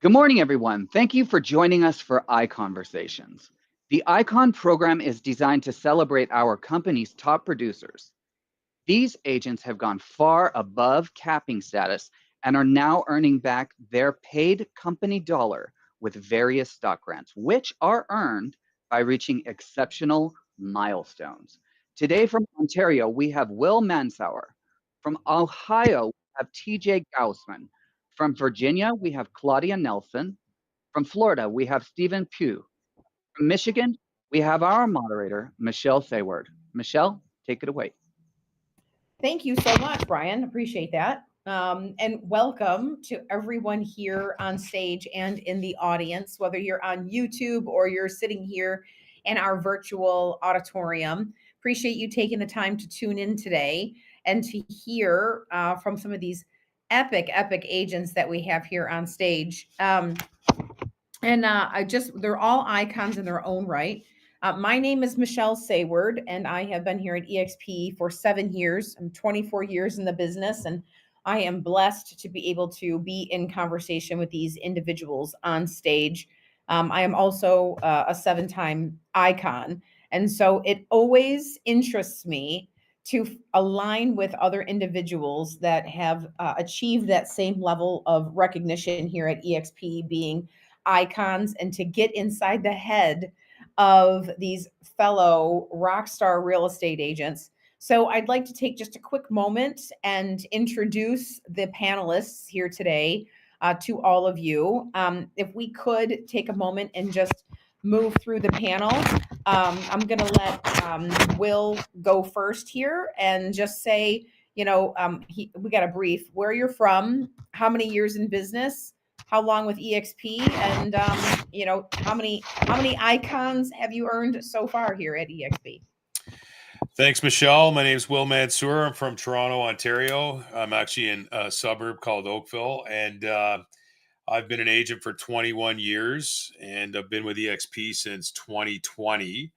Good morning, everyone. Thank you for joining us for ICONversations. The ICON program is designed to celebrate our company's top producers. These agents have gone far above capping status and are now earning back their paid company dollar with various stock grants, which are earned by reaching exceptional milestones. Today from Ontario, we have Will Mansauer. From Ohio, we have TJ Gaussman. From Virginia, we have Claudia Nelson. From Florida, we have Stephen Pugh. From Michigan, we have our moderator, Michelle Sayward. Michelle, take it away. Thank you so much, Brian. Appreciate that. And welcome to everyone here on stage and in the audience, whether you're on YouTube or you're sitting here in our virtual auditorium. Appreciate you taking the time to tune in today and to hear from some of these epic agents that we have here on stage. They're all icons in their own right. My name is Michelle Sayward, and I have been here at EXP for 7 years. I'm 24 years in the business, and I am blessed to be able to be in conversation with these individuals on stage. I am also a 7-time icon, and so it always interests me to align with other individuals that have achieved that same level of recognition here at EXP, being icons, and to get inside the head of these fellow rock star real estate agents. So I'd like to take just a quick moment and introduce the panelists here today to all of you. If we could take a moment and just move through the panel. I'm going to let Will go first here and just say, we got a brief where you're from, how many years in business, how long with EXP, and how many icons have you earned so far here at EXP? Thanks, Michelle. My name is Will Mansauer. I'm from Toronto, Ontario. I'm actually in a suburb called Oakville, and I've been an agent for 21 years, and I've been with EXP since 2020.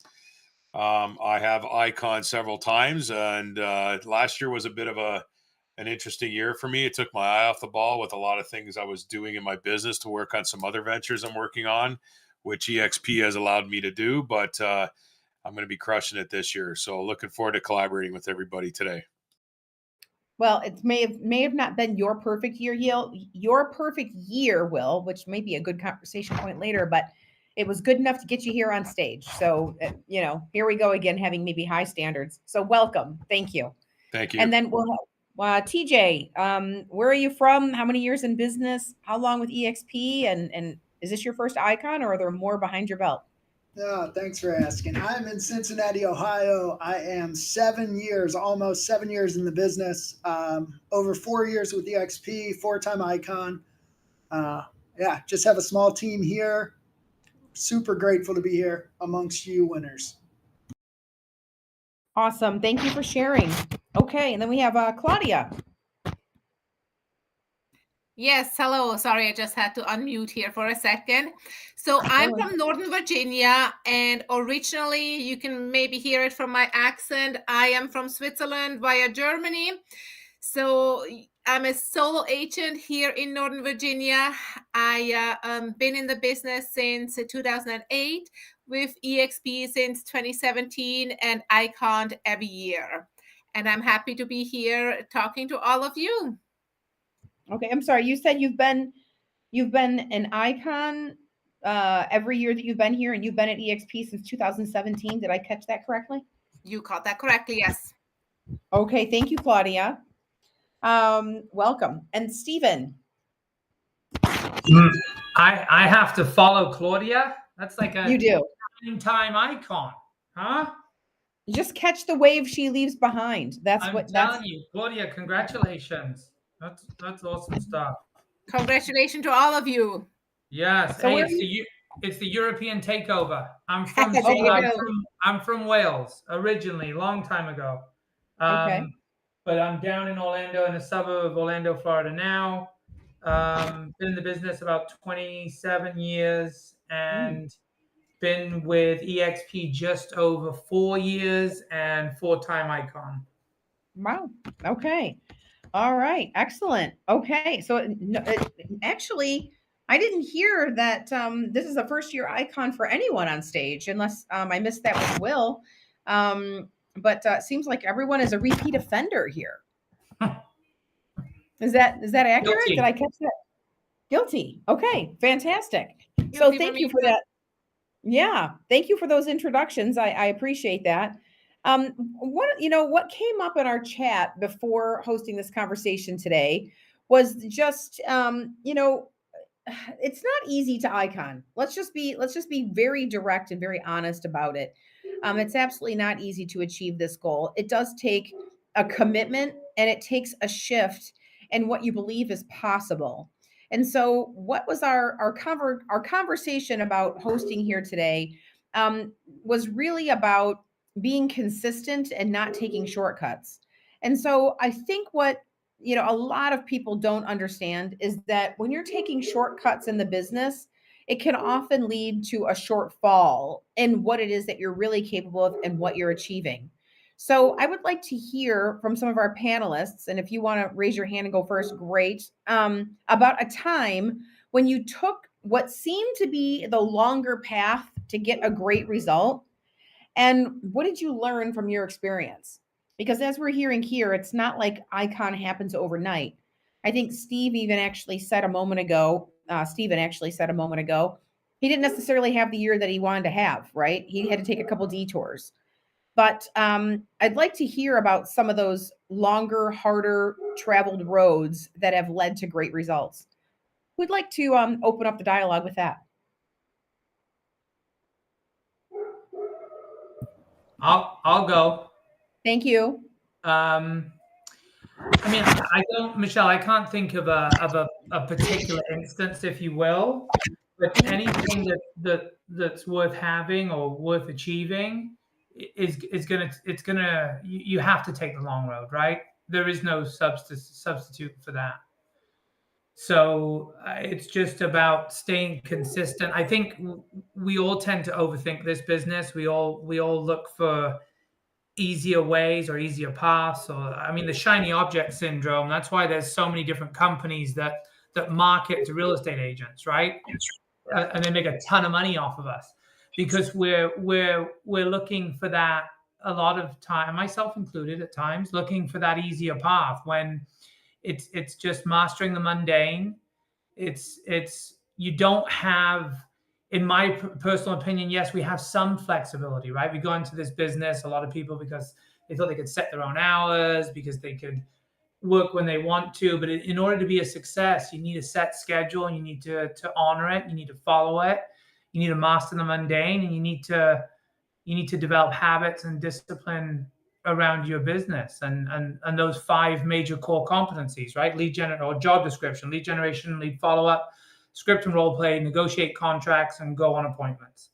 I have icon several times, and last year was a bit of an interesting year for me. It took my eye off the ball with a lot of things I was doing in my business to work on some other ventures I'm working on, which EXP has allowed me to do. But I'm going to be crushing it this year. So looking forward to collaborating with everybody today. Well, it may have not been your perfect year, Will, which may be a good conversation point later, but it was good enough to get you here on stage. So, here we go again, having maybe high standards. So welcome. Thank you. Thank you. And then we'll have TJ, where are you from? How many years in business? How long with EXP? And is this your first icon, or are there more behind your belt? No, thanks for asking. I'm in Cincinnati, Ohio. I am almost 7 years in the business. Over 4 years with EXP, 4-time icon. Just have a small team here. Super grateful to be here amongst you winners. Awesome. Thank you for sharing. Okay, and then we have Claudia. Yes, hello. Sorry, I just had to unmute here for a second. So I'm from Northern Virginia, and originally, you can maybe hear it from my accent, I am from Switzerland via Germany. So I'm a solo agent here in Northern Virginia. I been in the business since 2008, with EXP since 2017, and ICON every year. And I'm happy to be here talking to all of you. Okay, I'm sorry. You said you've been an icon every year that you've been here, and you've been at EXP since 2017. Did I catch that correctly? You caught that correctly, yes. Okay, thank you, Claudia. Welcome. And Stephen. I have to follow Claudia. That's like a you do time icon, huh? You just catch the wave she leaves behind. I'm telling you, Claudia, congratulations. That's awesome stuff. Congratulations to all of you. Yes. So it's the European takeover. I'm from Wales originally, long time ago. Okay. But I'm down in Orlando, in a suburb of Orlando, Florida now. Been in the business about 27 years and been with EXP just over 4 years and 4-time icon. Wow. Okay. All right. Excellent. Okay. So actually, I didn't hear that this is a first year icon for anyone on stage, unless I missed that with Will. But seems like everyone is a repeat offender here. Is that accurate? Guilty. Did I catch that? Guilty. Okay, fantastic. So Guilty thank for you me for too. that. Yeah, thank you for those introductions. I appreciate that. What came up in our chat before hosting this conversation today was just it's not easy to icon. Let's just be very direct and very honest about it. It's absolutely not easy to achieve this goal. It does take a commitment and it takes a shift in what you believe is possible. And so, what was our conversation about hosting here today? Was really about being consistent and not taking shortcuts. And so, I think what a lot of people don't understand is that when you're taking shortcuts in the business, it can often lead to a shortfall in what it is that you're really capable of and what you're achieving. So I would like to hear from some of our panelists, and if you want to raise your hand and go first, great, about a time when you took what seemed to be the longer path to get a great result, and what did you learn from your experience? Because as we're hearing here, it's not like icon happens overnight. I think Stephen actually said a moment ago, he didn't necessarily have the year that he wanted to have, right? He had to take a couple detours. But I'd like to hear about some of those longer, harder traveled roads that have led to great results. Who'd like to open up the dialogue with that? I'll go. Thank you. I mean, I don't, Michelle. I can't think of a particular instance, if you will, but anything that's worth having or worth achieving is gonna you have to take the long road, right? There is no substitute for that. So it's just about staying consistent. I think we all tend to overthink this business. We all look for easier ways or easier paths, or I mean the shiny object syndrome. That's why there's so many different companies that market to real estate agents, right? And they make a ton of money off of us because we're looking for that a lot of time, myself included at times, looking for that easier path when it's just mastering the mundane. It's you don't have, in my personal opinion, yes, we have some flexibility, right? We go into this business, a lot of people, because they thought they could set their own hours, because they could work when they want to. But in order to be a success, you need a set schedule, and you need to honor it. You need to follow it. You need to master the mundane, and you need to develop habits and discipline around your business, and those 5 major core competencies, right? Lead generation or job description, lead generation, lead follow-up, script and role play, negotiate contracts, and go on appointments.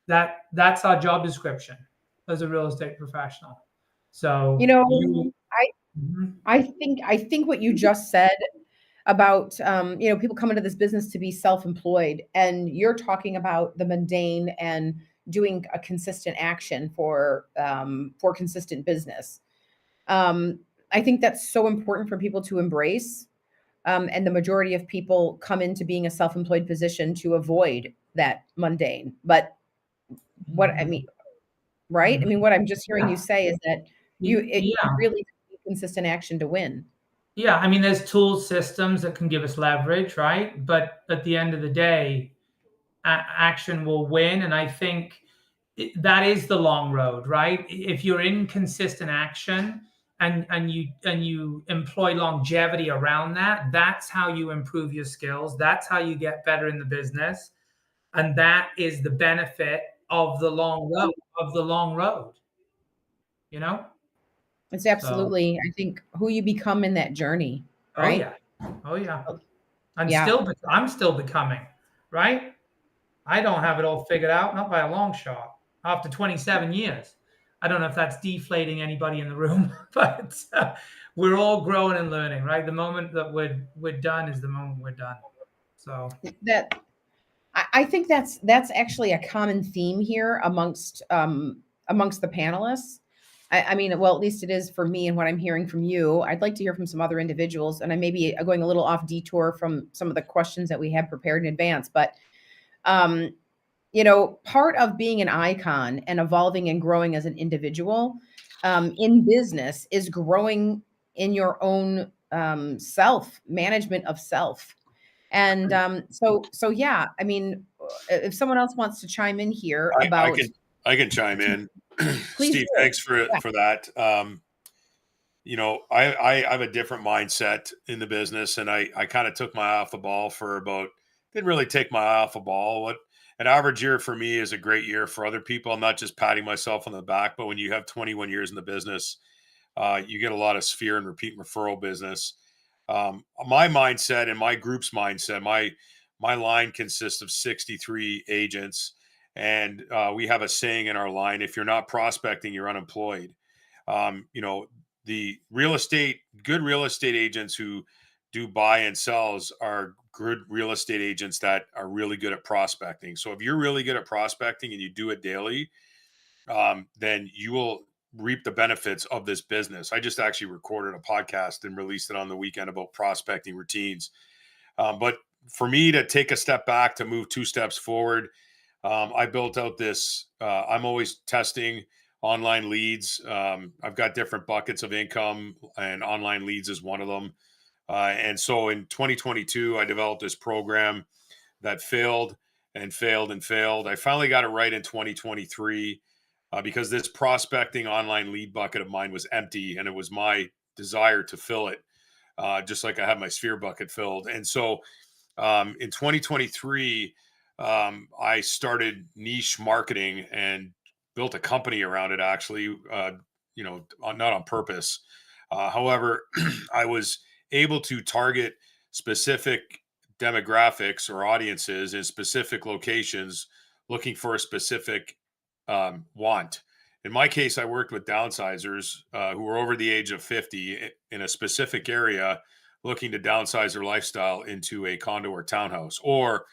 That's our job description as a real estate professional. So I think what you just said about people come into this business to be self-employed, and you're talking about the mundane and doing a consistent action for consistent business. I think that's so important for people to embrace. And the majority of people come into being a self-employed position to avoid that mundane. But what I mean, right? I mean, what I'm just hearing you say is that you really need consistent action to win. Yeah, I mean, there's tools, systems that can give us leverage, right? But at the end of the day, action will win. And I think that is the long road, right? If you're in consistent action and you employ longevity around that, that's how you improve your skills. That's how you get better in the business. And that is the benefit of the long road, you know? It's absolutely, I think, who you become in that journey, right? Oh yeah. Yeah. I'm still becoming, right? I don't have it all figured out, not by a long shot. After 27 years, I don't know if that's deflating anybody in the room, but we're all growing and learning, right? The moment that we're done is the moment we're done. So that I think that's actually a common theme here amongst the panelists. I mean, well, at least it is for me and what I'm hearing from you. I'd like to hear from some other individuals, and I may be going a little off detour from some of the questions that we had prepared in advance, but um, part of being an icon and evolving and growing as an individual in business is growing in your own self management of self. And so yeah, I mean, if someone else wants to chime in here I about, can chime in. please Steve, do. thanks for Yeah. that. I have a different mindset in the business, and I kind of took my eye off the ball for about, didn't really take my eye off the ball. What an average year for me is a great year for other people. I'm not just patting myself on the back, but when you have 21 years in the business, you get a lot of sphere and repeat referral business. My mindset and my group's mindset, my line consists of 63 agents, and we have a saying in our line: if you're not prospecting, you're unemployed. The good real estate agents who do buy and sells are good real estate agents that are really good at prospecting. So if you're really good at prospecting and you do it daily, then you will reap the benefits of this business. I just actually recorded a podcast and released it on the weekend about prospecting routines. But for me to take a step back, to move 2 steps forward, I built out this. I'm always testing online leads. I've got different buckets of income, and online leads is one of them. And so in 2022, I developed this program that failed and failed and failed. I finally got it right in 2023 because this prospecting online lead bucket of mine was empty, and it was my desire to fill it, just like I had my sphere bucket filled. And so in 2023, I started niche marketing and built a company around it, actually, not on purpose. However, I was able to target specific demographics or audiences in specific locations looking for a specific want. In my case, I worked with downsizers who were over the age of 50 in a specific area looking to downsize their lifestyle into a condo or townhouse, or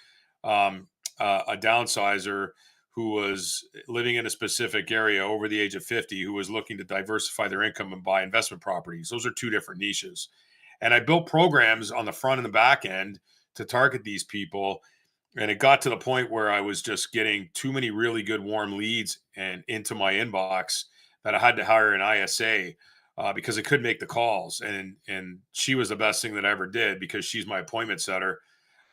a downsizer who was living in a specific area over the age of 50 who was looking to diversify their income and buy investment properties. Those are 2 different niches. And I built programs on the front and the back end to target these people. And it got to the point where I was just getting too many really good warm leads and into my inbox that I had to hire an ISA because I couldn't make the calls. And she was the best thing that I ever did because she's my appointment setter.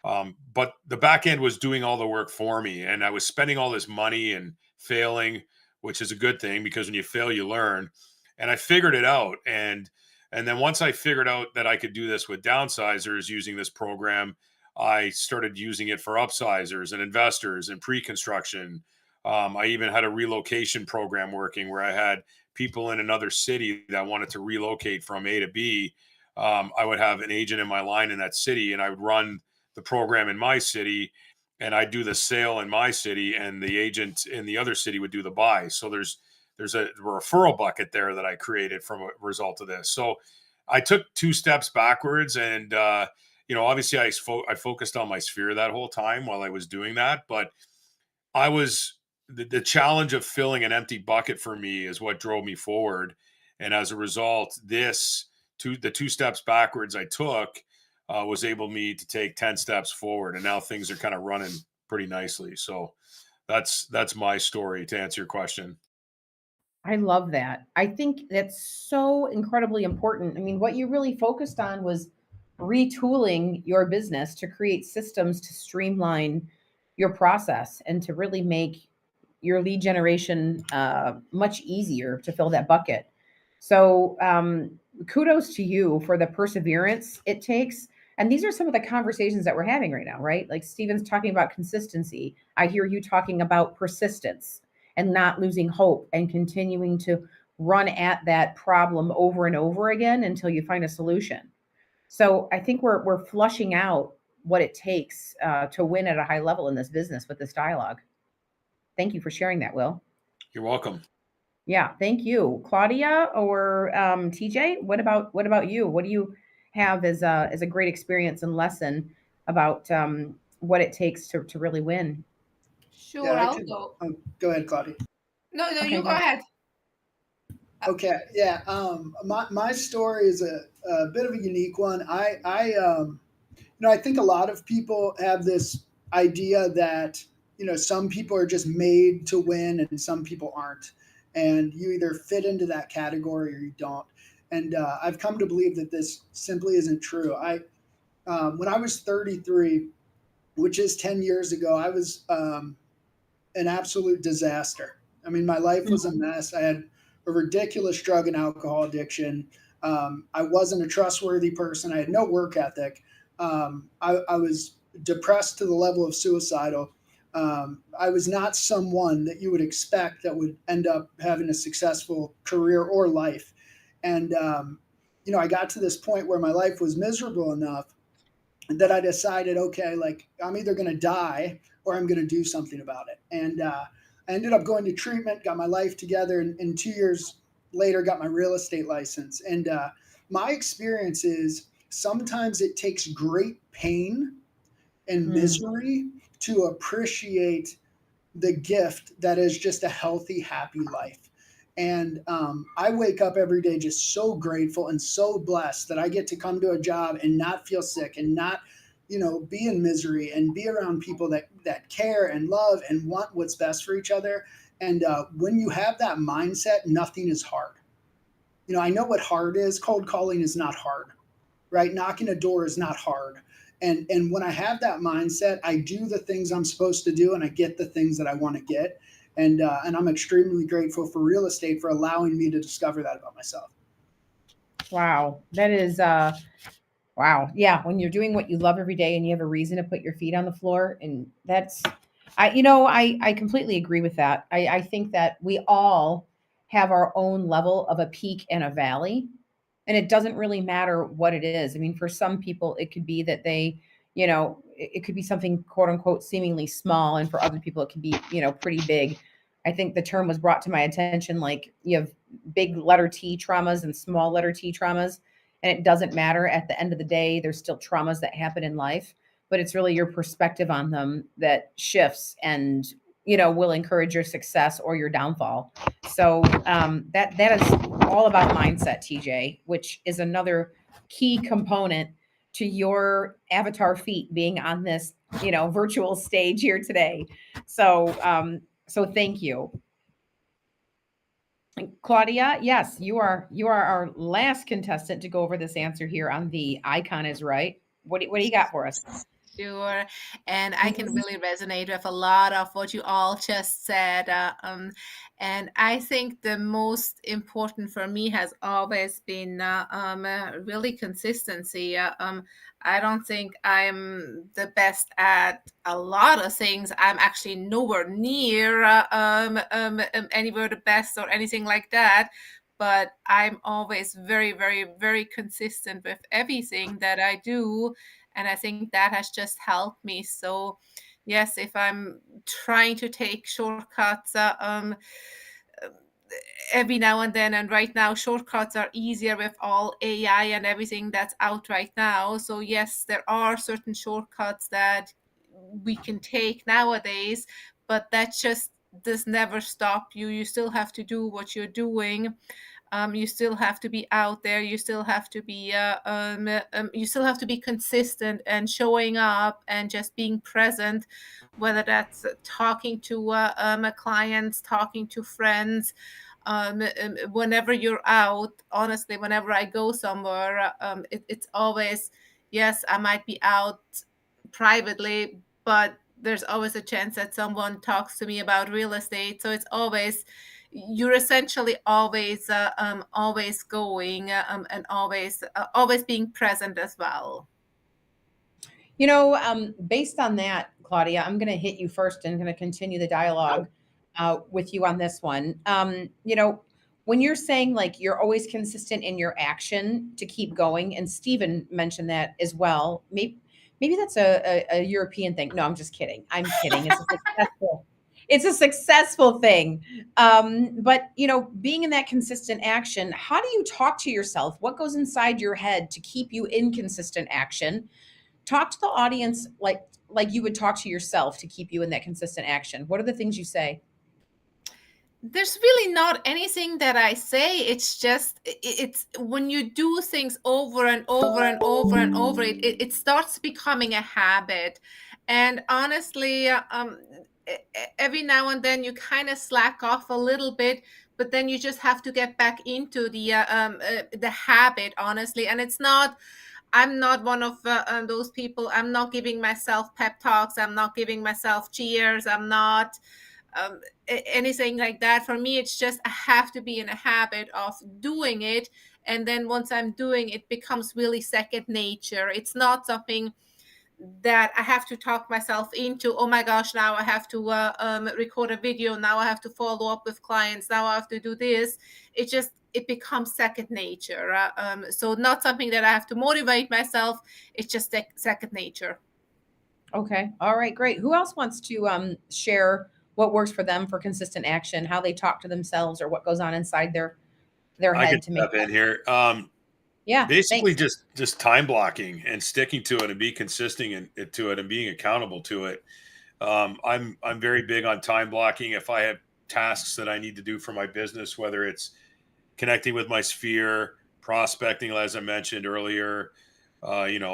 But the back end was doing all the work for me, and I was spending all this money and failing, which is a good thing because when you fail, you learn. And I figured it out. And then once I figured out that I could do this with downsizers using this program, I started using it for upsizers and investors and pre-construction. I even had a relocation program working where I had people in another city that wanted to relocate from A to B. I would have an agent in my line in that city, and I would run the program in my city, and I'd do the sale in my city, and the agent in the other city would do the buy. So there's a referral bucket there that I created from a result of this. So I took 2 steps backwards, and obviously I focused on my sphere that whole time while I was doing that, but I was the challenge of filling an empty bucket for me is what drove me forward. And as a result, the 2 steps backwards I took was able me to take 10 steps forward. And now things are kind of running pretty nicely. So that's my story to answer your question. I love that. I think that's so incredibly important. I mean, what you really focused on was retooling your business to create systems to streamline your process and to really make your lead generation much easier to fill that bucket. So, kudos to you for the perseverance it takes. And these are some of the conversations that we're having right now, right? Like Steven's talking about consistency. I hear you talking about persistence and not losing hope and continuing to run at that problem over and over again until you find a solution. So I think we're flushing out what it takes to win at a high level in this business with this dialogue. Thank you for sharing that, Will. You're welcome. Yeah, thank you, Claudia or TJ. What about you? What do you have as a great experience and lesson about what it takes to really win? Sure, Yeah, I'll go. Go ahead, Claudia. No, Okay, you go ahead. Okay, yeah. My story is a bit of a unique one. I think a lot of people have this idea that some people are just made to win and some people aren't, and you either fit into that category or you don't. And I've come to believe that this simply isn't true. When I was 33, which is 10 years ago, I was an absolute disaster. I mean, my life was a mess. I had a ridiculous drug and alcohol addiction. I wasn't a trustworthy person. I had no work ethic. I was depressed to the level of suicidal. I was not someone that you would expect that would end up having a successful career or life. And, I got to this point where my life was miserable enough that I decided, okay, like I'm either going to die or I'm going to do something about it. And I ended up going to treatment, got my life together, and 2 years later got my real estate license. And my experience is sometimes it takes great pain and misery to appreciate the gift that is just a healthy, happy life. And I wake up every day just so grateful and so blessed that I get to come to a job and not feel sick and not, be in misery and be around people that care and love and want what's best for each other. And when you have that mindset, nothing is hard. I know what hard is. Cold calling is not hard, right? Knocking a door is not hard. And when I have that mindset, I do the things I'm supposed to do, and I get the things that I want to get. And I'm extremely grateful for real estate for allowing me to discover that about myself. Wow. That is wow. Yeah, when you're doing what you love every day and you have a reason to put your feet on the floor, and that's I completely agree with that. I think that we all have our own level of a peak and a valley, and it doesn't really matter what it is. I mean, for some people it could be that they, it could be something quote unquote seemingly small, and for other people it could be, pretty big. I think the term was brought to my attention, like you have big letter T traumas and small letter T traumas, and it doesn't matter. At the end of the day, there's still traumas that happen in life, but it's really your perspective on them that shifts and, will encourage your success or your downfall. So that is all about mindset, TJ, which is another key component to your avatar feet being on this, virtual stage here today. So thank you. Claudia, yes, you are our last contestant to go over this answer here on the icon is right. What do you got for us? Sure. And I can really resonate with a lot of what you all just said. And I think the most important for me has always been really consistency. I don't think I'm the best at a lot of things. I'm actually nowhere near anywhere the best or anything like that. But I'm always very, very, very consistent with everything that I do, and I think that has just helped me. So yes, if I'm trying to take shortcuts every now and then, and right now shortcuts are easier with all AI and everything that's out right now. So yes, there are certain shortcuts that we can take nowadays, but that just does never stop you. You still have to do what you're doing. You still have to be out there. You still have to be you still have to be consistent and showing up and just being present, whether that's talking to clients, talking to friends. Whenever you're out, honestly, whenever I go somewhere, it's always, yes, I might be out privately, but there's always a chance that someone talks to me about real estate. So it's always, you're essentially always going, and always being present as well. Based on that, Claudia, I'm going to hit you first and going to continue the dialogue with you on this one. When you're saying like you're always consistent in your action to keep going, and Stephen mentioned that as well. Maybe that's a European thing. No, I'm just kidding. I'm kidding. It's a successful thing. But being in that consistent action, how do you talk to yourself? What goes inside your head to keep you in consistent action? Talk to the audience like you would talk to yourself to keep you in that consistent action. What are the things you say? There's really not anything that I say. It's just, it's when you do things over and over and over and over, it starts becoming a habit. And honestly, every now and then you kind of slack off a little bit, but then you just have to get back into the habit, honestly. And it's not, I'm not one of those people. I'm not giving myself pep talks. I'm not giving myself cheers. I'm not anything like that. For me, it's just I have to be in a habit of doing it. And then once I'm doing it, becomes really second nature. It's not something that I have to talk myself into. Oh my gosh, now I have to record a video. Now I have to follow up with clients. Now I have to do this. It becomes second nature. So not something that I have to motivate myself. It's just second nature. Okay. All right. Great. Who else wants to share what works for them for consistent action, how they talk to themselves, or what goes on inside their I head could to make step in that? here. Yeah. Basically Thanks. just time blocking and sticking to it and be consistent to it and being accountable to it. I'm very big on time blocking. If I have tasks that I need to do for my business, whether it's connecting with my sphere, prospecting, as I mentioned earlier,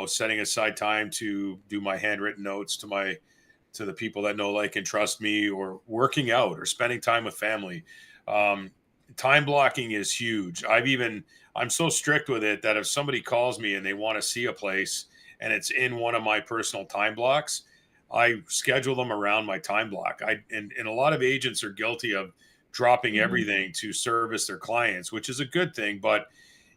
setting aside time to do my handwritten notes to the people that know, like, and trust me, or working out or spending time with family. Um, Time blocking is huge. I'm so strict with it that if somebody calls me and they want to see a place and it's in one of my personal time blocks, I schedule them around my time block. And a lot of agents are guilty of dropping Mhm. everything to service their clients, which is a good thing. But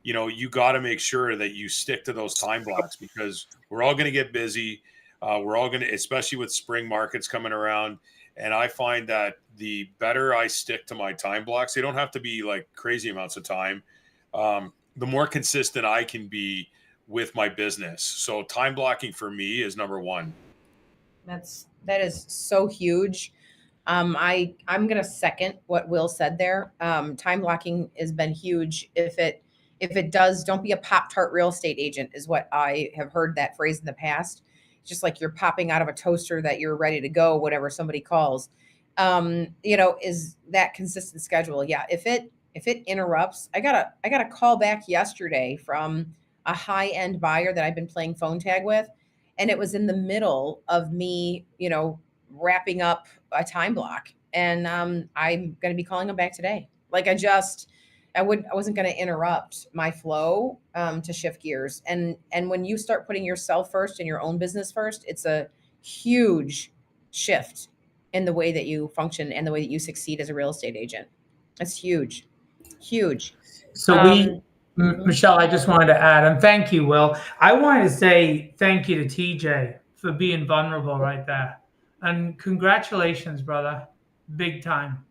you got to make sure that you stick to those time blocks, because we're all going to get busy. We're all going to, especially with spring markets coming around. And I find that the better I stick to my time blocks, they don't have to be like crazy amounts of time. The more consistent I can be with my business. So time blocking for me is number one. That is so huge. I'm gonna second what Will said there. Time blocking has been huge. If it does, don't be a Pop-Tart real estate agent, is what I have heard that phrase in the past. Just like you're popping out of a toaster that you're ready to go, whatever somebody calls. Is that consistent schedule? Yeah. If it interrupts, I got a call back yesterday from a high-end buyer that I've been playing phone tag with, and it was in the middle of me, wrapping up a time block, and I'm going to be calling them back today. Like I wasn't going to interrupt my flow to shift gears. And when you start putting yourself first and your own business first, it's a huge shift in the way that you function and the way that you succeed as a real estate agent. That's huge, huge. So Um, mhm. Michelle, I just wanted to add, and thank you, Will. I wanted to say thank you to TJ for being vulnerable right there. And congratulations, brother. Big time.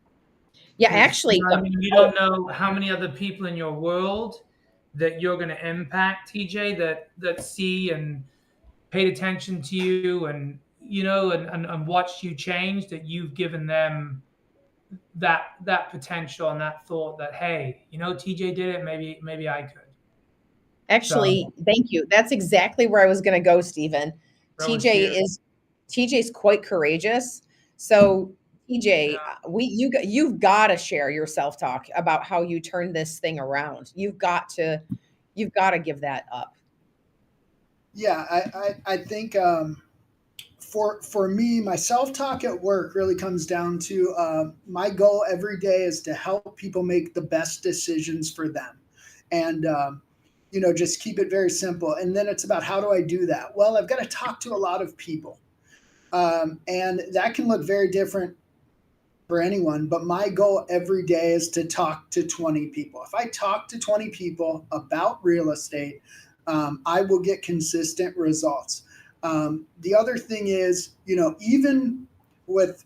Yeah, Because, actually, I mean, you don't know how many other people in your world that you're going to impact, TJ, that see and paid attention to you, and and watched you change, that you've given them that potential and that thought that, hey, TJ did it, maybe I could. So actually, thank you. That's exactly where I was going to go, Stephen. that was huge. TJ's quite courageous. So TJ, Yeah. you've got to share your self talk about how you turned this thing around. You've got to give that up. Yeah, I think for me, my self talk at work really comes down to my goal every day is to help people make the best decisions for them, and just keep it very simple. And then it's about, how do I do that? Well, I've got to talk to a lot of people, and that can look very different for anyone. But my goal every day is to talk to 20 people. If I talk to 20 people about real estate, I will get consistent results. The other thing is, even with,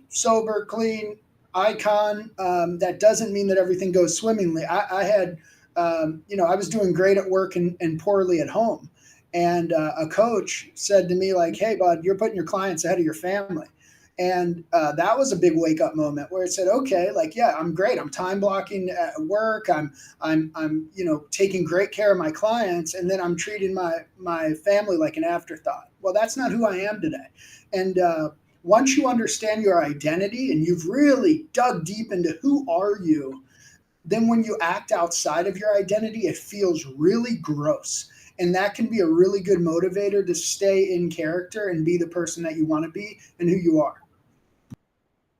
sober, clean, icon, that doesn't mean that everything goes swimmingly. I had, I was doing great at work and poorly at home. And a coach said to me, like, "Hey, bud, you're putting your clients ahead of your family." And that was a big wake up moment where it said, okay, like, yeah, I'm great. I'm time blocking at work. I'm taking great care of my clients, and then I'm treating my family like an afterthought. Well, that's not who I am today. And once you understand your identity and you've really dug deep into who are you, then when you act outside of your identity, it feels really gross. And that can be a really good motivator to stay in character and be the person that you want to be and who you are.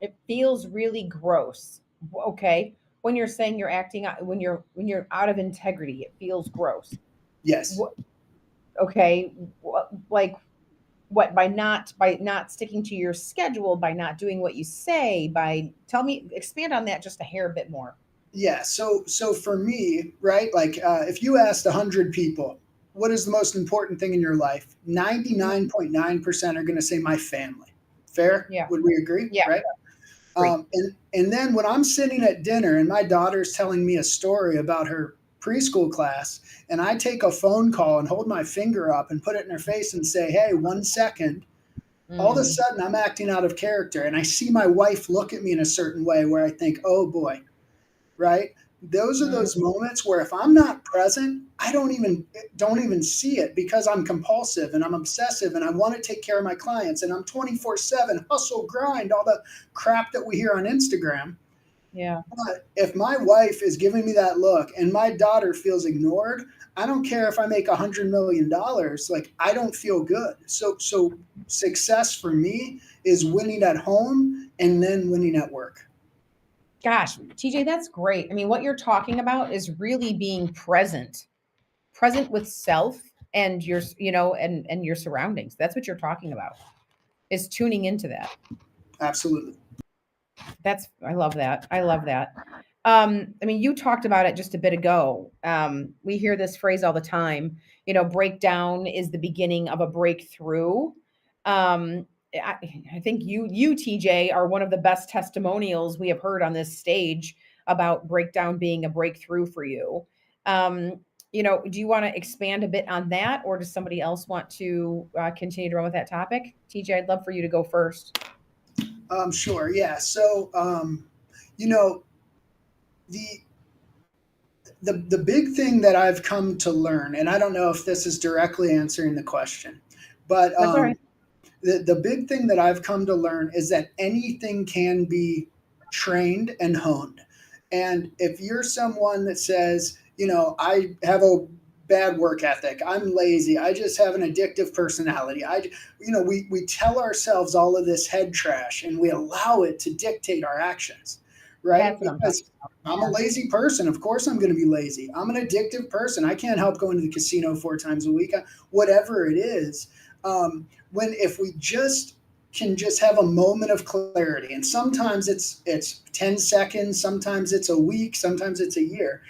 It feels really gross. Okay. When you're saying you're acting out, when you're out of integrity, it feels gross. Yes. Okay. Like what, by not sticking to your schedule, by not doing what you say, expand on that just a hair bit more. Yeah. So for me, right, like if you asked 100 people, what is the most important thing in your life? 99.9% are going to say my family. Fair? Yeah. Would we agree? Yeah. Right. And then when I'm sitting at dinner and my daughter's telling me a story about her preschool class, and I take a phone call and hold my finger up and put it in her face and say, hey, 1 second, all of a sudden I'm acting out of character. And I see my wife look at me in a certain way where I think, oh boy, right? Those are those moments where if I'm not present, I don't even see it, because I'm compulsive and I'm obsessive and I want to take care of my clients and I'm 24/7 hustle, grind, all the crap that we hear on Instagram. Yeah. But if my wife is giving me that look and my daughter feels ignored, I don't care if I make $100 million. Like, I don't feel good. So success for me is winning at home and then winning at work. Gosh, TJ, that's great. I mean, what you're talking about is really being present with self and your, and your surroundings. That's what you're talking about, is tuning into that. Absolutely. I love that. I love that. I mean, you talked about it just a bit ago. We hear this phrase all the time, breakdown is the beginning of a breakthrough. I think you, TJ, are one of the best testimonials we have heard on this stage about breakdown being a breakthrough for you. Do you want to expand a bit on that, or does somebody else want to continue to run with that topic? TJ, I'd love for you to go first. Sure. Yeah. So, the big thing that I've come to learn, and I don't know if this is directly answering the question, but That's all right. the big thing that I've come to learn is that anything can be trained and honed. And if you're someone that says, I have a bad work ethic, I'm lazy, I just have an addictive personality, we tell ourselves all of this head trash and we allow it to dictate our actions, right? Because I'm a lazy person. Of course I'm going to be lazy. I'm an addictive person. I can't help going to the casino 4 times a week, whatever it is. If we can just have a moment of clarity, and sometimes it's 10 seconds, sometimes it's a week, sometimes it's a year.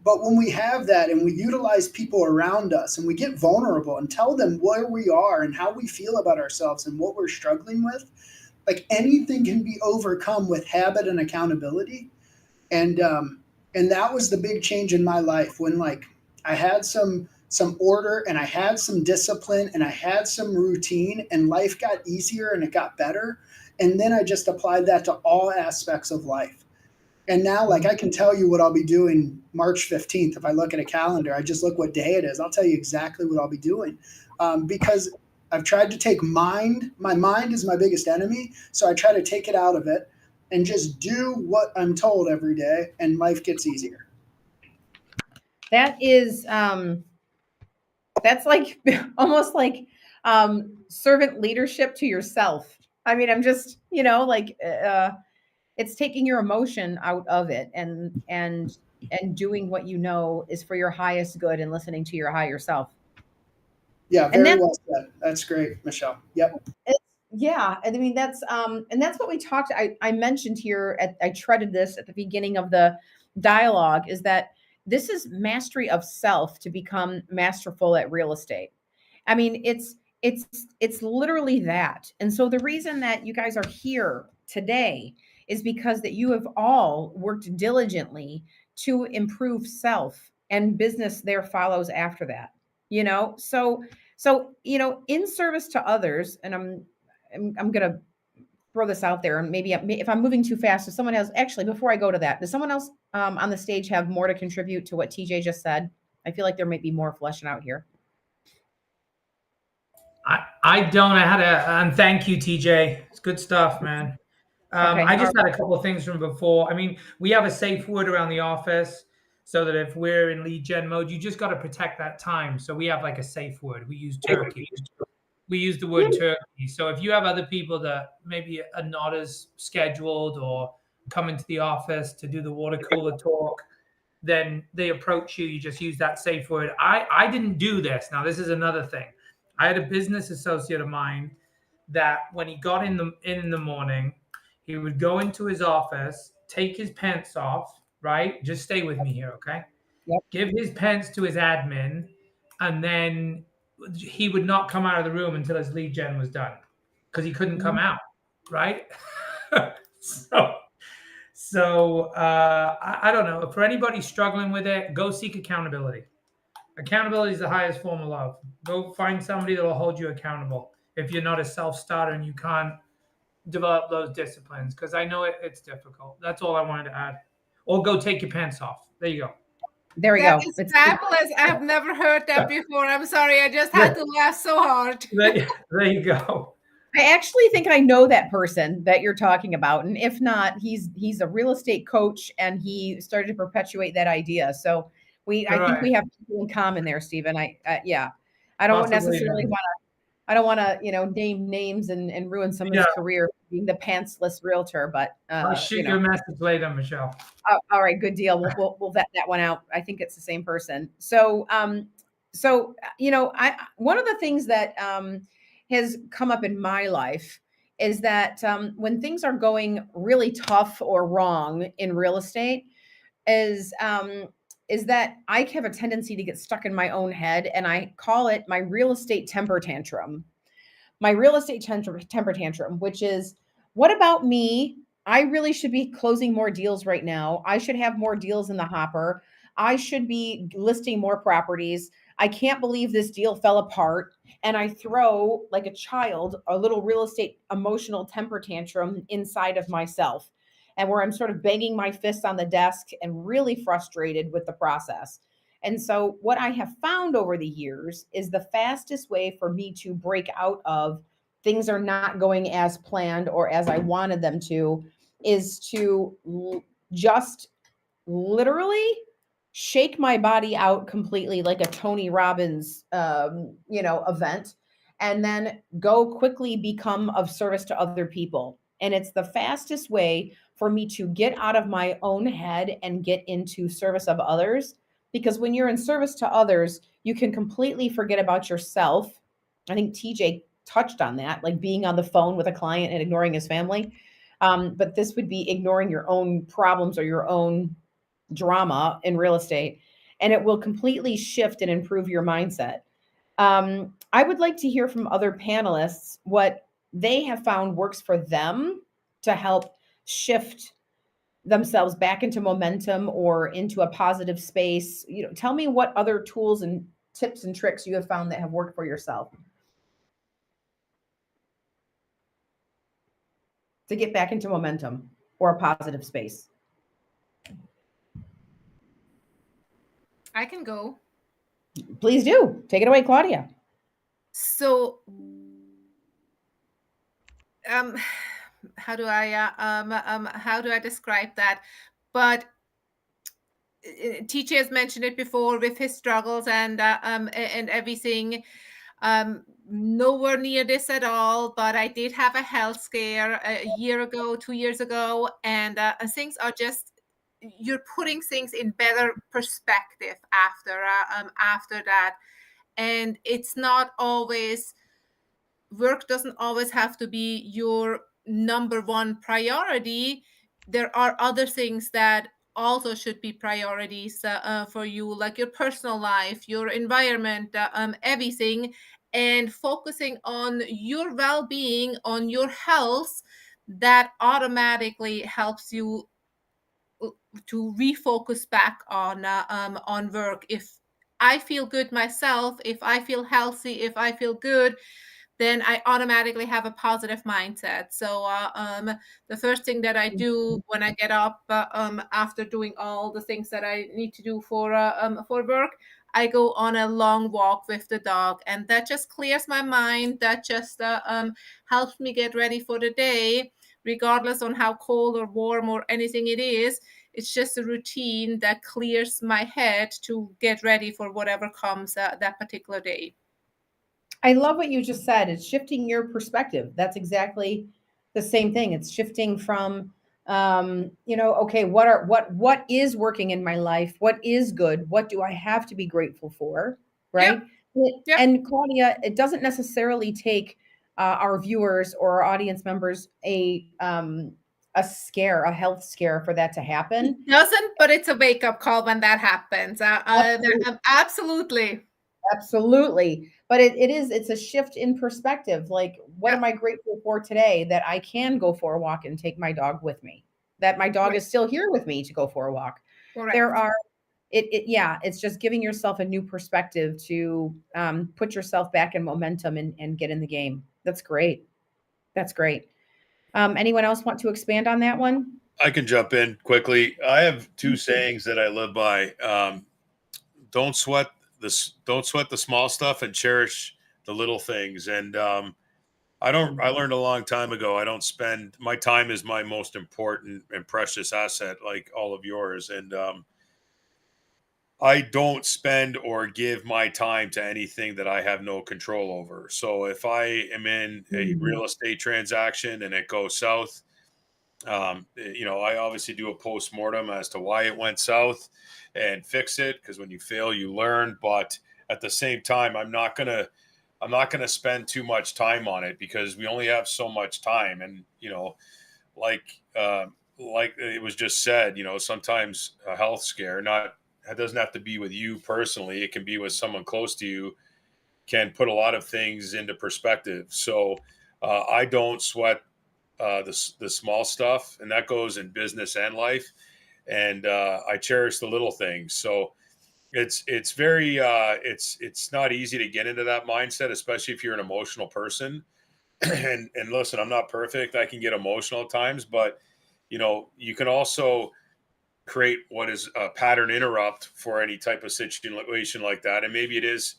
But when we have that and we utilize people around us and we get vulnerable and tell them where we are and how we feel about ourselves and what we're struggling with, like, anything can be overcome with habit and accountability. And that was the big change in my life, when like I had some order and I had some discipline and I had some routine, and life got easier and it got better. And then I just applied that to all aspects of life. And now, like, I can tell you what I'll be doing March 15th. If I look at a calendar, I just look what day it is. I'll tell you exactly what I'll be doing, because I've tried to take my mind is my biggest enemy. So I try to take it out of it and just do what I'm told every day, and life gets easier. That is, that's like almost like servant leadership to yourself. I mean, I'm just, it's taking your emotion out of it and doing what you know is for your highest good and listening to your higher self. Yeah, very well said. That's great, Michelle. Yep. Yeah, I mean that's what we talked. I mentioned here. I treaded this at the beginning of the dialogue. Is that this is mastery of self to become masterful at real estate. I mean, it's literally that. And so the reason that you guys are here today is because that you have all worked diligently to improve self, and business there follows after that. So in service to others, and I'm gonna throw this out there, and maybe if I'm moving too fast, does someone else, actually, before I go to that, does someone else on the stage have more to contribute to what TJ just said? I feel like there might be more fleshing out here. I don't. I had and thank you, TJ. It's good stuff, man. Okay. I just had a couple of things from before. I mean, we have a safe word around the office so that if we're in lead gen mode, you just got to protect that time. So we have like a safe word. We use turkey. We use the word turkey. So if you have other people that maybe are not as scheduled or come into the office to do the water cooler talk, then they approach you. You just use that safe word. I didn't do this. Now, this is another thing. I had a business associate of mine that when he got in the morning, he would go into his office, take his pants off, right? Just stay with me here, okay? Yep. Give his pants to his admin, and then he would not come out of the room until his lead gen was done because he couldn't come out, right? So I don't know. For anybody struggling with it, go seek accountability. Accountability is the highest form of love. Go find somebody that will hold you accountable if you're not a self-starter and you can't develop those disciplines, because I know it's difficult. That's all I wanted to add. Or go take your pants off. There you go. There we That go. is fabulous. I have never heard that before. I'm sorry. I just had to laugh so hard. There you go. I actually think I know that person that you're talking about, and if not, he's a real estate coach, and he started to perpetuate that idea. So I think we have people in common there, Stephen. Yeah, I don't necessarily want to. I don't want to, name names and ruin someone's career being the pantsless realtor. But I'll shoot you a message later, Michelle. All right, good deal. We'll vet that one out. I think it's the same person. So one of the things that has come up in my life is that when things are going really tough or wrong in real estate, is that I have a tendency to get stuck in my own head, and I call it my real estate temper tantrum. My real estate temper tantrum, which is, what about me? I really should be closing more deals right now. I should have more deals in the hopper. I should be listing more properties. I can't believe this deal fell apart. And I throw, like a child, a little real estate emotional temper tantrum inside of myself, and where I'm sort of banging my fists on the desk and really frustrated with the process. And so, what I have found over the years is the fastest way for me to break out of things are not going as planned or as I wanted them to is to just literally shake my body out completely, like a Tony Robbins, event, and then go quickly become of service to other people. And it's the fastest way for me to get out of my own head and get into service of others. Because when you're in service to others, you can completely forget about yourself. I think TJ touched on that, like being on the phone with a client and ignoring his family. But this would be ignoring your own problems or your own drama in real estate, and it will completely shift and improve your mindset. I would like to hear from other panelists what they have found works for them to help shift themselves back into momentum or into a positive space. Tell me what other tools and tips and tricks you have found that have worked for yourself to get back into momentum or a positive space. I can go. Please do. Take it away, Claudia. So, how do I describe that? But TJ has mentioned it before with his struggles and everything. Nowhere near this at all, but I did have a health scare a year ago, 2 years ago, and things are just, you're putting things in better perspective after that. And it's not always, work doesn't always have to be your number one priority. There are other things that also should be priorities for you, like your personal life, your environment, everything, and focusing on your well-being, on your health. That automatically helps you to refocus back on work. If I feel good myself, if I feel healthy, if I feel good, then I automatically have a positive mindset. So the first thing that I do when I get up after doing all the things that I need to do for work, I go on a long walk with the dog, and that just clears my mind. That just helps me get ready for the day, regardless on how cold or warm or anything it is. It's just a routine that clears my head to get ready for whatever comes that particular day. I love what you just said. It's shifting your perspective. That's exactly the same thing. It's shifting from okay, what is working in my life? What is good? What do I have to be grateful for? Yep. Right? Yep. And Claudia, it doesn't necessarily take our viewers or our audience members a scare, a health scare for that to happen. It doesn't, but it's a wake up call when that happens. Absolutely. Absolutely. But it's a shift in perspective. Like, what Yep. am I grateful for today that I can go for a walk and take my dog with me? That my dog Right. is still here with me to go for a walk. Correct. There are it's just giving yourself a new perspective to put yourself back in momentum and get in the game. That's great. That's great. Anyone else want to expand on that one? I can jump in quickly. I have two sayings that I live by. Don't sweat don't sweat the small stuff and cherish the little things. And I learned a long time ago, I don't spend, my time is my most important and precious asset, like all of yours. And I don't spend or give my time to anything that I have no control over. So if I am in a real estate transaction and it goes south, I obviously do a post-mortem as to why it went south and fix it, because when you fail, you learn. But at the same time, I'm not gonna spend too much time on it, because we only have so much time. And like like it was just said, sometimes a health scare, not it doesn't have to be with you personally. It can be with someone close to you, can put a lot of things into perspective. So I don't sweat the small stuff, and that goes in business and life. And I cherish the little things. So it's very it's not easy to get into that mindset, especially if you're an emotional person. And listen, I'm not perfect. I can get emotional at times, but you can also create what is a pattern interrupt for any type of situation like that. And maybe it is,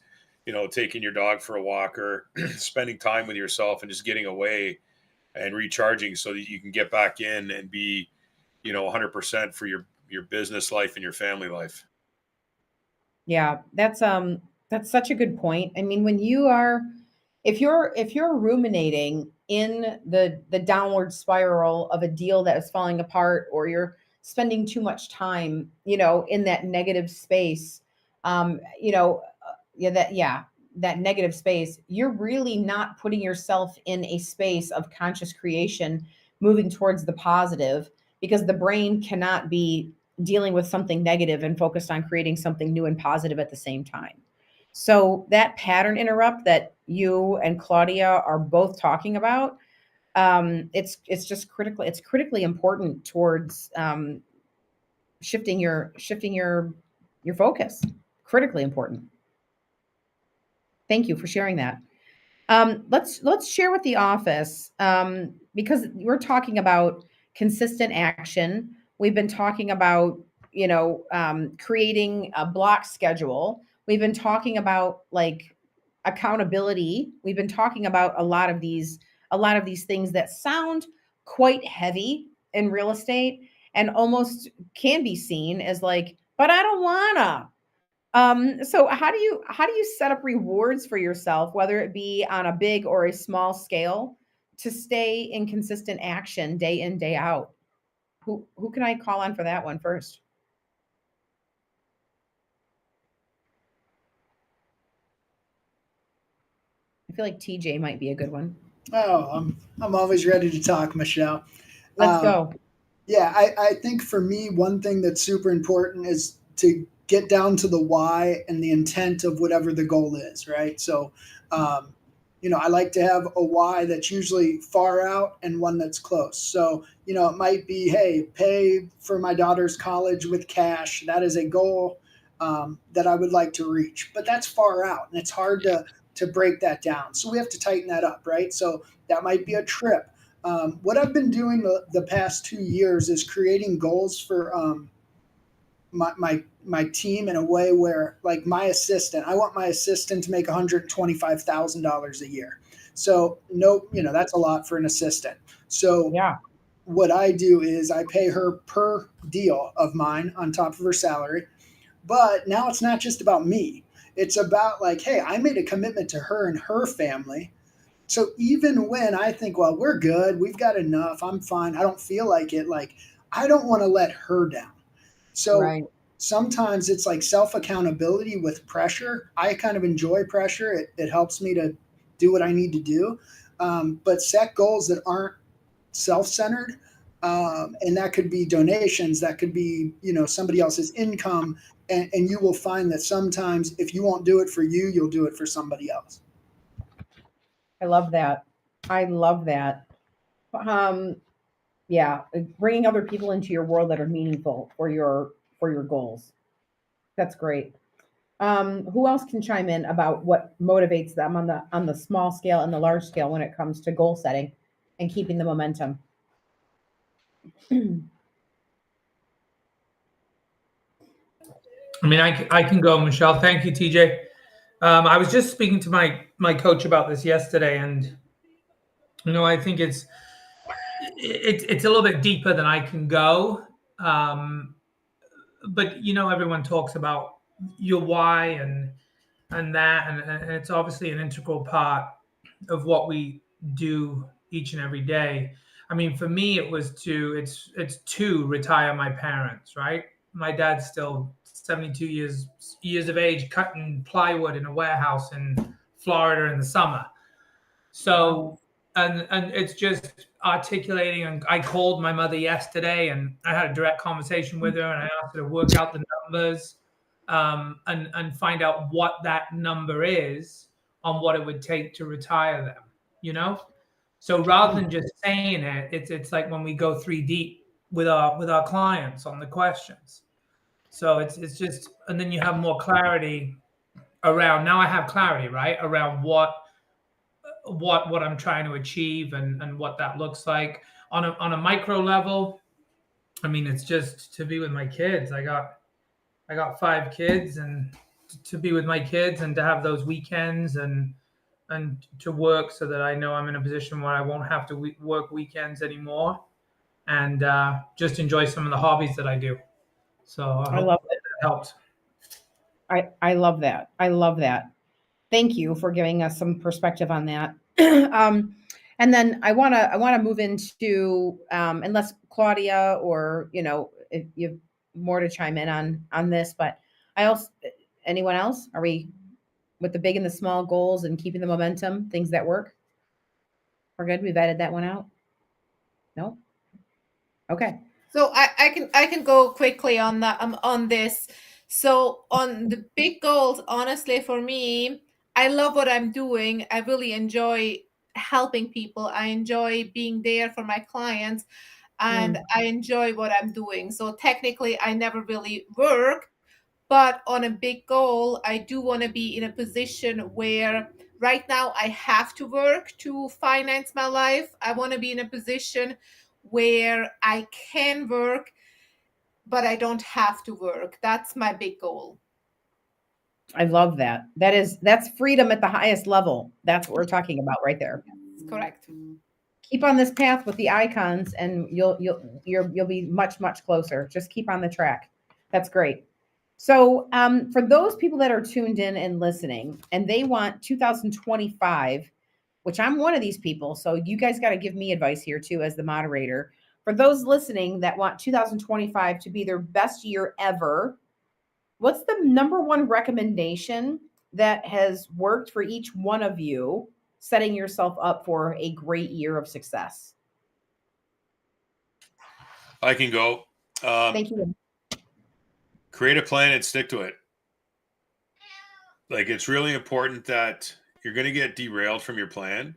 taking your dog for a walk, or spending time with yourself and just getting away and recharging, so that you can get back in and be, 100% for your business life and your family life. Yeah, that's such a good point. I mean, when you are if you're ruminating in the downward spiral of a deal that is falling apart, or you're spending too much time, in that negative space, um, you know, that negative space, you're really not putting yourself in a space of conscious creation, moving towards the positive, because the brain cannot be dealing with something negative and focused on creating something new and positive at the same time. So that pattern interrupt that you and Claudia are both talking about, it's just critical. It's critically important towards shifting your focus. Critically important. Thank you for sharing that. Let's share with the office, because we're talking about consistent action. We've been talking about creating a block schedule. We've been talking about like accountability. We've been talking about a lot of these things that sound quite heavy in real estate, and almost can be seen as like, but I don't wanna. So how do you set up rewards for yourself, whether it be on a big or a small scale, to stay in consistent action day in, day out? Who can I call on for that one first? I feel like TJ might be a good one. Oh, I'm always ready to talk, Michelle. Let's Um, go. Yeah, I think for me, one thing that's super important is to get down to the why and the intent of whatever the goal is, right? So, um, I like to have a why that's usually far out and one that's close. So, it might be, hey, pay for my daughter's college with cash. That is a goal that I would like to reach, but that's far out and it's hard to break that down. So we have to tighten that up, right? So that might be a trip. What I've been doing the past 2 years is creating goals for my team in a way where, like, my assistant, I want my assistant to make $125,000 a year. So no, that's a lot for an assistant. So Yeah. what I do is I pay her per deal of mine on top of her salary. But now it's not just about me. It's about, like, hey, I made a commitment to her and her family. So even when I think, well, we're good, we've got enough, I'm fine, I don't feel like it, like, I don't want to let her down. So Right. sometimes it's like self accountability with pressure. I kind of enjoy pressure. It helps me to do what I need to do. But set goals that aren't self centered. And that could be donations, that could be, somebody else's income. And you will find that sometimes if you won't do it for you, you'll do it for somebody else. I love that. I love that. Yeah, bringing other people into your world that are meaningful for your goals. That's great. Who else can chime in about what motivates them on the small scale and the large scale when it comes to goal setting and keeping the momentum? I mean, I can go, Michelle. Thank you, TJ. I was just speaking to my coach about this yesterday, and I think it's a little bit deeper than I can go. But everyone talks about your why and that, and it's obviously an integral part of what we do each and every day. I mean, for me, it's to retire my parents, right? My dad's still 72 years of age, cutting plywood in a warehouse in Florida in the summer. So, and it's just articulating. And I called my mother yesterday, and I had a direct conversation with her, and I asked her to work out the numbers, and find out what that number is on what it would take to retire them. So rather than just saying it, it's like when we go 3 deep with our clients on the questions. So it's just, and then you have more clarity around. Now I have clarity, right, around what I'm trying to achieve and what that looks like on a micro level. I mean, it's just to be with my kids. I got 5 kids, and to be with my kids and to have those weekends and to work so that I know I'm in a position where I won't have to work weekends anymore, and just enjoy some of the hobbies that I do. So I hope love that helps. I love that. I love that. Thank you for giving us some perspective on that. And then I wanna move into unless Claudia or if you have more to chime in on this, but I also anyone else? Are we with the big and the small goals and keeping the momentum, things that work? We're good. We've added that one out. No. Okay. So I can go quickly on that on this. So on the big goals, honestly, for me, I love what I'm doing. I really enjoy helping people. I enjoy being there for my clients, and I enjoy what I'm doing. So technically, I never really work, but on a big goal, I do want to be in a position where right now I have to work to finance my life. I want to be in a position where I can work, but I don't have to work. That's my big goal. I love that. That's freedom at the highest level. That's what we're talking about right there. That's correct. Keep on this path with the icons, and you'll be much closer. Just keep on the track. That's great. So for those people that are tuned in and listening, and they want 2025, which I'm one of these people, so you guys got to give me advice here too as the moderator. For those listening that want 2025 to be their best year ever, what's the number one recommendation that has worked for each one of you, setting yourself up for a great year of success? I can go. Thank you. Create a plan and stick to it. Like, it's really important that you're going to get derailed from your plan,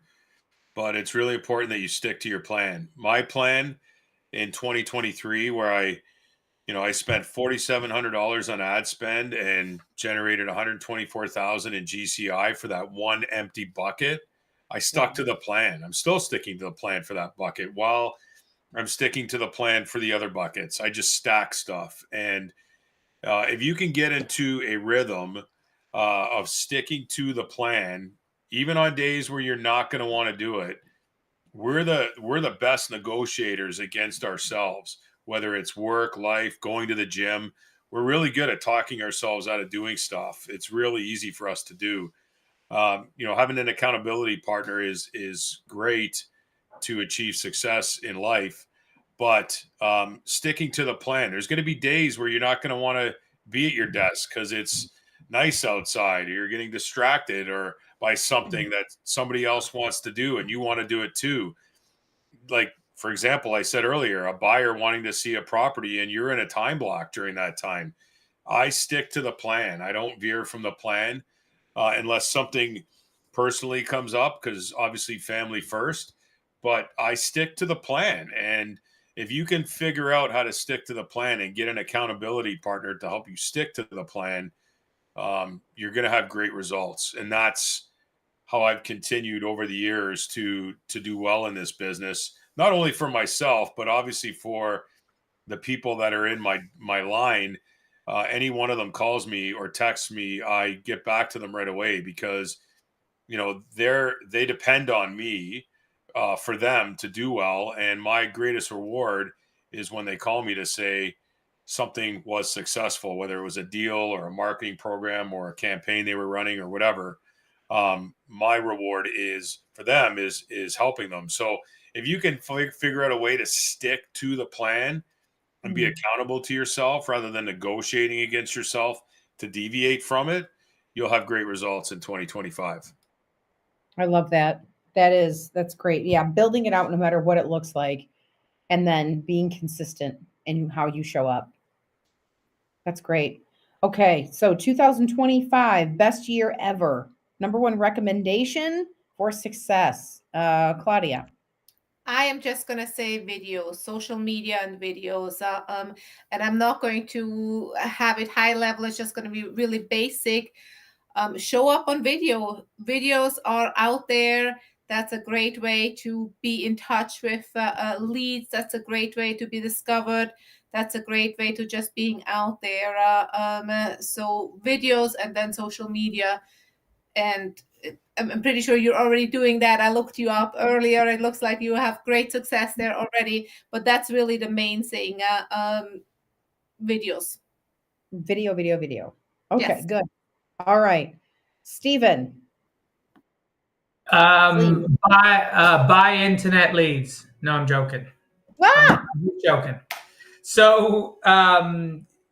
but it's really important that you stick to your plan. My plan in 2023, where I spent $4,700 on ad spend and generated $124,000 in GCI for that one empty bucket. I stuck to the plan. I'm still sticking to the plan for that bucket while I'm sticking to the plan for the other buckets. I just stack stuff. And If you can get into a rhythm of sticking to the plan, even on days where you're not going to want to do it, we're the best negotiators against ourselves, whether it's work, life, going to the gym. We're really good at talking ourselves out of doing stuff. It's really easy for us to do. Having an accountability partner is great to achieve success in life, but sticking to the plan. There's going to be days where you're not going to want to be at your desk because it's nice outside, or you're getting distracted or by something that somebody else wants to do and you want to do it too. Like, for example, I said earlier, a buyer wanting to see a property and you're in a time block during that time. I stick to the plan. I don't veer from the plan unless something personally comes up, because obviously family first, but I stick to the plan. And if you can figure out how to stick to the plan and get an accountability partner to help you stick to the plan, you're going to have great results. And that's how I've continued over the years to do well in this business, not only for myself, but obviously for the people that are in my line. Any one of them calls me or texts me, I get back to them right away, because they depend on me for them to do well. And my greatest reward is when they call me to say something was successful, whether it was a deal or a marketing program or a campaign they were running or whatever. My reward is for them is helping them. So if you can figure out a way to stick to the plan and be accountable to yourself rather than negotiating against yourself to deviate from it, you'll have great results in 2025. I love that. That's great. Yeah, building it out no matter what it looks like, and then being consistent in how you show up. That's great. Okay, so 2025, best year ever. Number one recommendation for success. Claudia. I am just going to say videos, social media and videos. And I'm not going to have it high level. It's just going to be really basic. Show up on video. Videos are out there. That's a great way to be in touch with leads. That's a great way to be discovered. That's a great way to just being out there. So videos and then social media. And I'm pretty sure you're already doing that. I looked you up earlier. It looks like you have great success there already, but that's really the main thing. Videos. Video. Okay, Yes. good. All right. Stephen. Buy internet leads. No, I'm joking. I'm joking. So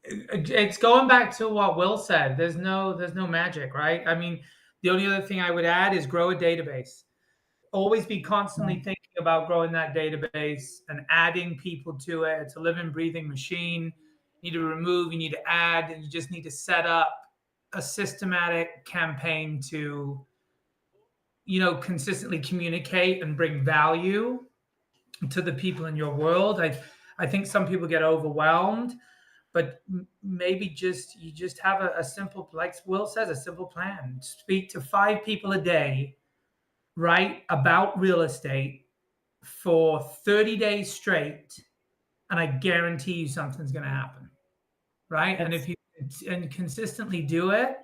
it's going back to what Will said. There's no magic, right? I mean, the only other thing I would add is grow a database. Always be constantly thinking about growing that database and adding people to it. It's a living, breathing machine. You need to remove, you need to add, and you just need to set up a systematic campaign to, consistently communicate and bring value to the people in your world. I think some people get overwhelmed, but maybe you just have a simple, like Will says, a simple plan. Speak to 5 people a day, write about real estate for 30 days straight, and I guarantee you something's going to happen, right? And if you consistently do it,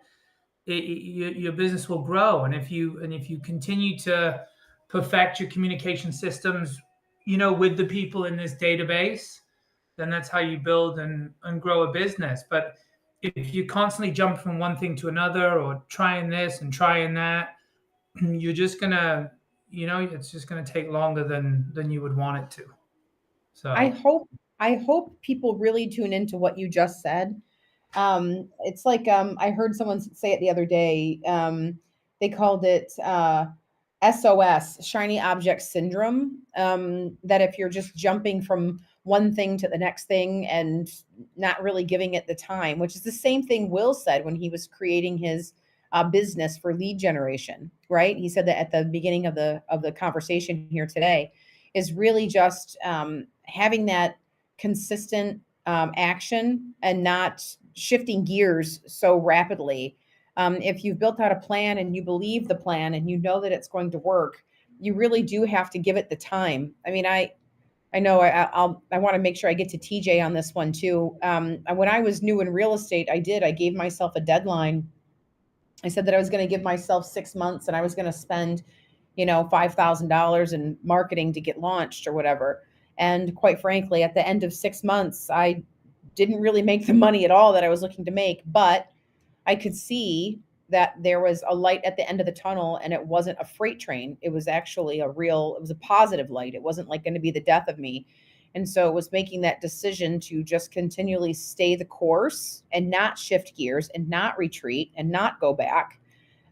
your business will grow. And if you continue to perfect your communication systems, with the people in this database, then that's how you build and grow a business. But if you constantly jump from one thing to another, or trying this and trying that, you're just gonna, it's just gonna take longer than you would want it to. So I hope people really tune into what you just said. It's like I heard someone say it the other day. They called it SOS, shiny object syndrome. That if you're just jumping from one thing to the next thing and not really giving it the time, which is the same thing Will said when he was creating his business for lead generation, right? He said that at the beginning of the conversation here today, is really just having that consistent action and not shifting gears so rapidly. If you've built out a plan and you believe the plan and you know that it's going to work, you really do have to give it the time. I mean, I I know I want to make sure I get to TJ on this one too. When I was new in real estate, I gave myself a deadline. I said that I was going to give myself 6 months and I was going to spend, $5,000 in marketing to get launched or whatever. And quite frankly, at the end of 6 months, I didn't really make the money at all that I was looking to make, but I could see that there was a light at the end of the tunnel, and it wasn't a freight train. It was actually it was a positive light. It wasn't like going to be the death of me. And so it was making that decision to just continually stay the course and not shift gears and not retreat and not go back,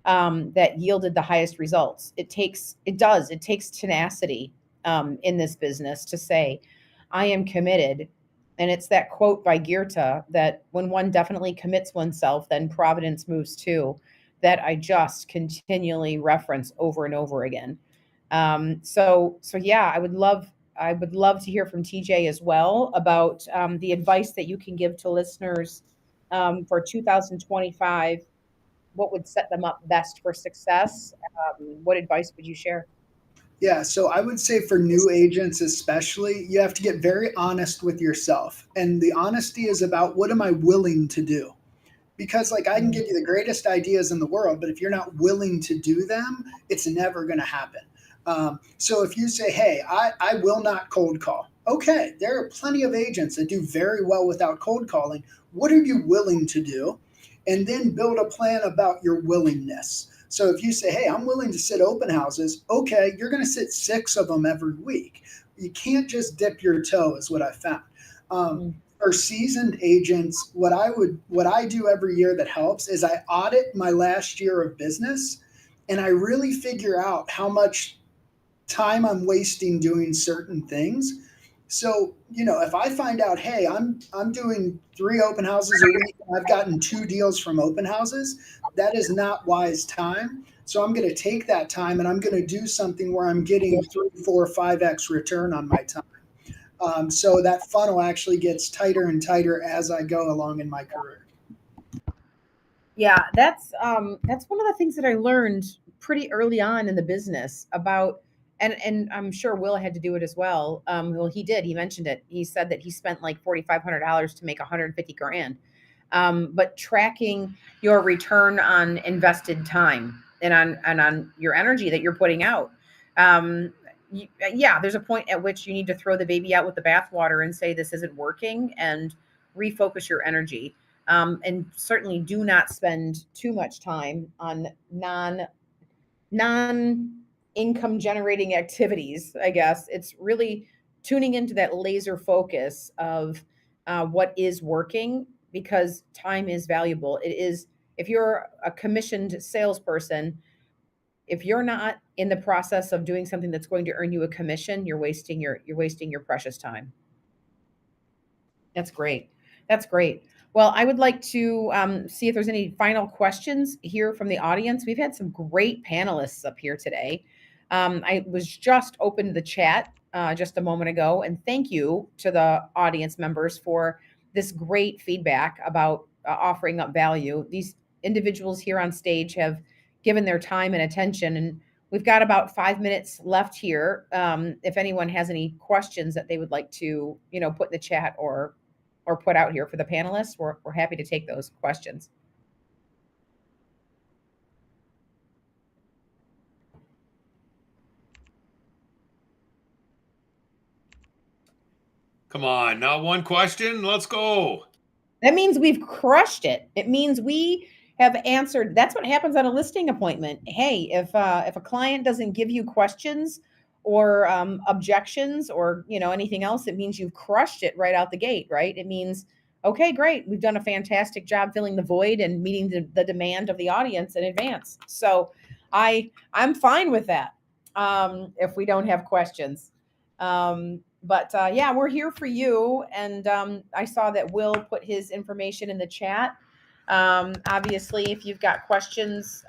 that yielded the highest results. It takes tenacity in this business to say, I am committed. And it's that quote by Goethe that when one definitely commits oneself, then providence moves too, that I just continually reference over and over again. So yeah, I would love to hear from TJ as well about the advice that you can give to listeners for 2025. What would set them up best for success? What advice would you share? Yeah, so I would say for new agents especially, you have to get very honest with yourself. And the honesty is about, what am I willing to do? Because like, I can give you the greatest ideas in the world, but if you're not willing to do them, it's never going to happen. So if you say, hey, I will not cold call. Okay, there are plenty of agents that do very well without cold calling. What are you willing to do? And then build a plan about your willingness. So if you say, hey, I'm willing to sit open houses, okay, you're going to sit 6 of them every week. You can't just dip your toe, is what I found. For seasoned agents, what I do every year that helps is I audit my last year of business, and I really figure out how much time I'm wasting doing certain things. So, if I find out, hey, I'm doing 3 open houses a week, and I've gotten 2 deals from open houses, that is not wise time. So I'm going to take that time and I'm going to do something where I'm getting 3, 4, 5x return on my time. So that funnel actually gets tighter and tighter as I go along in my career. Yeah, that's one of the things that I learned pretty early on in the business about, and I'm sure Will had to do it as well. Well, he did. He mentioned it. He said that he spent like $4,500 to make 150 grand. But tracking your return on invested time and on your energy that you're putting out. Yeah, there's a point at which you need to throw the baby out with the bathwater and say this isn't working and refocus your energy. And certainly do not spend too much time on non income generating activities. I guess it's really tuning into that laser focus of what is working, because time is valuable. It is, if you're a commissioned salesperson, if you're not in the process of doing something that's going to earn you a commission, you're wasting your precious time. That's great. That's great. Well, I would like to see if there's any final questions here from the audience. We've had some great panelists up here today. I was just open to the chat just a moment ago, and thank you to the audience members for this great feedback about offering up value. These individuals here on stage have given their time and attention, and we've got about 5 minutes left here. If anyone has any questions that they would like to, put in the chat or put out here for the panelists, we're happy to take those questions. Come on, not one question. Let's go. That means we've crushed it. It means we have answered. That's what happens on a listing appointment. Hey, if a client doesn't give you questions or objections or anything else, it means you've crushed it right out the gate, right? It means, okay, great, we've done a fantastic job filling the void and meeting the demand of the audience in advance. So I'm fine with that if we don't have questions. But yeah, we're here for you. And I saw that Will put his information in the chat. Obviously, if you've got questions,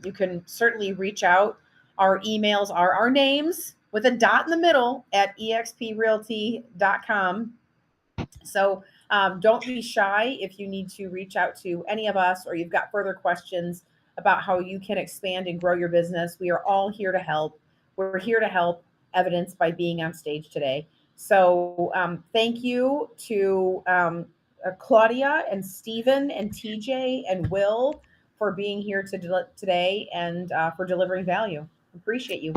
you can certainly reach out. Our emails are our names with a dot in the middle at exprealty.com. So don't be shy if you need to reach out to any of us or you've got further questions about how you can expand and grow your business. We are all here to help. We're here to help, evidenced by being on stage today. So thank you to Claudia and Stephen and TJ and Will for being here today and for delivering value. Appreciate you.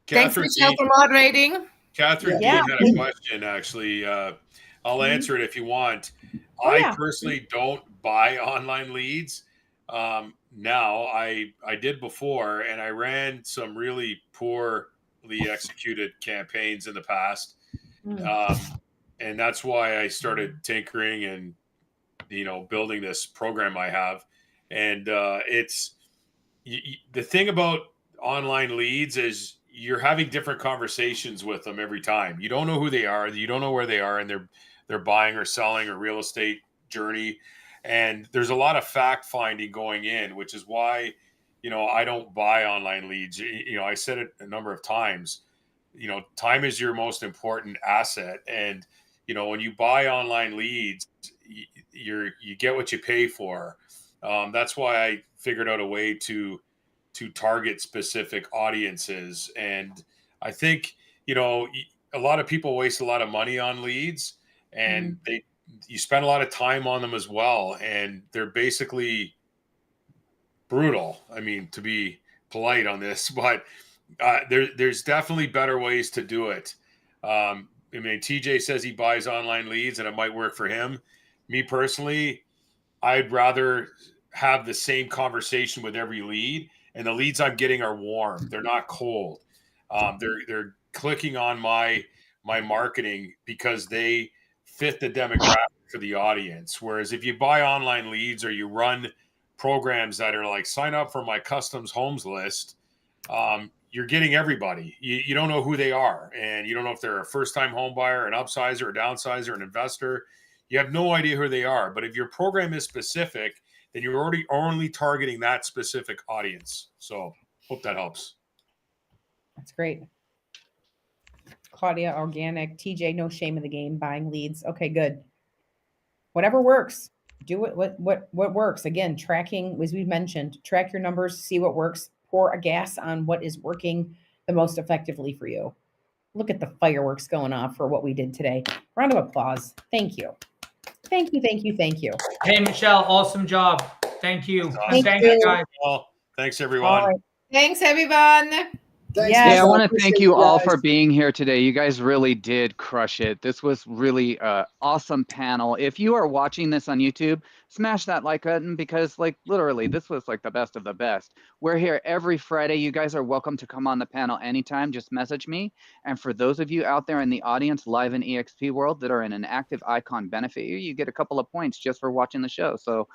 Thanks, Catherine Michelle, D. for moderating. Catherine Yeah. D had a question, actually. I'll answer it if you want. Oh, I yeah. personally don't buy online leads. Now, I did before, and I ran some really poorly executed campaigns in the past. And that's why I started tinkering and, building this program I have. And the thing about online leads is you're having different conversations with them every time. You don't know who they are, you don't know where they are in their buying or selling or real estate journey, and there's a lot of fact finding going in, which is why I don't buy online leads. I said it a number of times. Time is your most important asset, and when you buy online leads, you get what you pay for. That's why I figured out a way to target specific audiences. And I think, a lot of people waste a lot of money on leads, and you spend a lot of time on them as well. And they're basically brutal. I mean, to be polite on this, but there's definitely better ways to do it. I mean, TJ says he buys online leads and it might work for him. Me personally, I'd rather have the same conversation with every lead, and the leads I'm getting are warm. They're not cold. They're clicking on my marketing because they fit the demographic for the audience. Whereas if you buy online leads or you run programs that are like sign up for my customs homes list, you're getting everybody. You don't know who they are, and you don't know if they're a first-time home buyer, an upsizer, a downsizer, an investor. You have no idea who they are. But if your program is specific, then you're already only targeting that specific audience. So hope that helps. That's great. Claudia, organic. TJ, no shame in the game, buying leads. Okay, good. Whatever works. Do it. What works? Again, tracking, as we mentioned, track your numbers, see what works, pour a gas on what is working the most effectively for you. Look at the fireworks going off for what we did today. Round of applause. Thank you. Thank you, thank you, thank you. Hey, Michelle, awesome job. Thank you. Awesome. And thank you, guys. Well, thanks, everyone. All right. Thanks, everyone. Thanks, Yes. Yeah, I Michelle. want to Appreciate thank you all guys. for being here today. You guys really did crush it. This was really an awesome panel. If you are watching this on YouTube, smash that like button because, like, literally, this was like the best of the best. We're here every Friday. You guys are welcome to come on the panel anytime. Just message me. And for those of you out there in the audience, live in EXP world, that are in an active icon benefit, you get a couple of points just for watching the show. So